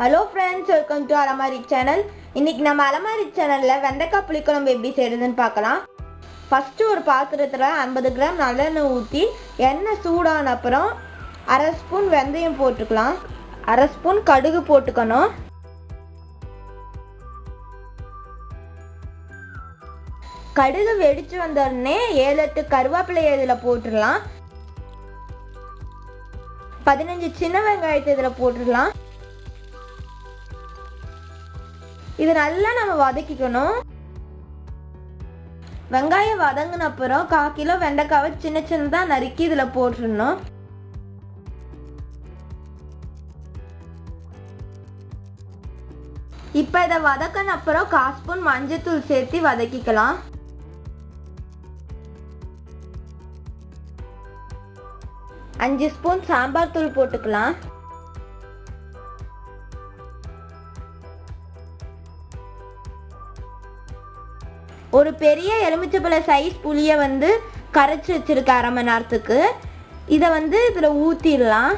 Hello friends, welcome to ALAMARI-channel. இன்னைக்கு நம்ம ALAMARI-channelல வெண்டைக்காய் புளிக்குழம்பு எப்படி செய்யறதுன்னு பார்க்கலாம். ஃபர்ஸ்ட் ஒரு பாத்திரத்துல 50 கிராம் நல்லெண்ணெய் ஊத்தி எண்ணெய் சூடான அப்புறம் 1/2 ஸ்பூன் வெந்தயம் போட்டுக்கலாம். 1/2 ஸ்பூன் கடுகு போட்டுக்கணும். கடுகு வெடிச்சு வந்த உடனே 7-8 கருவேப்பிலை இதில் போட்டுடலாம். 15 சின்ன வெங்காயத்தை இதில் போட்டுடலாம். இது நல்லா நம்ம வதக்கிக்கணும். வெங்காயம் வதங்கின அப்புறம் 1/4 கிலோ வெண்டைக்காவை சின்ன சின்னதா நறுக்கி இதுல போட்டுடணும். இப்ப இதை வதக்கின அப்புறம் 1/4 ஸ்பூன் மஞ்சத்தூள் சேர்த்து வதக்கிக்கலாம். அஞ்சு ஸ்பூன் சாம்பார் தூள் போட்டுக்கலாம். ஒரு பெரிய எலுமிச்சைப்பழ சைஸ் புளியை கரைச்சி வச்சிருக்க 1/2 மணி நேரத்துக்கு இதை இதில் ஊற்றிடலாம்.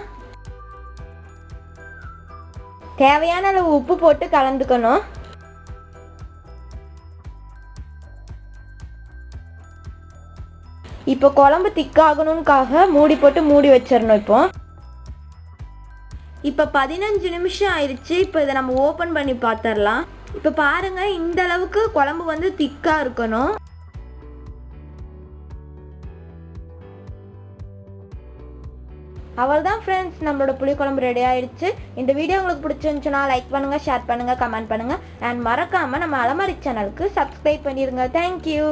தேவையான அளவு உப்பு போட்டு கலந்துக்கணும். இப்போ குழம்பு திக்காகணும்காக மூடி போட்டு மூடி வச்சிடணும். இப்போ 15 நிமிஷம் ஆயிடுச்சு. இப்போ இதை நம்ம ஓப்பன் பண்ணி பார்த்துடலாம். இப்போ பாருங்க, இந்த அளவுக்கு குழம்பு திக்கா இருக்கணும். அவ்வளோதான் ஃப்ரெண்ட்ஸ், நம்மளோட புளிக்குழம்பு ரெடி ஆயிடுச்சு. இந்த வீடியோ உங்களுக்கு பிடிச்சிருந்துச்சுன்னா லைக் பண்ணுங்க, ஷேர் பண்ணுங்க, கமெண்ட் பண்ணுங்க. அண்ட் மறக்காம நம்ம அலமாரி சேனலுக்கு சப்ஸ்கிரைப் பண்ணிடுங்க. தேங்க்யூ.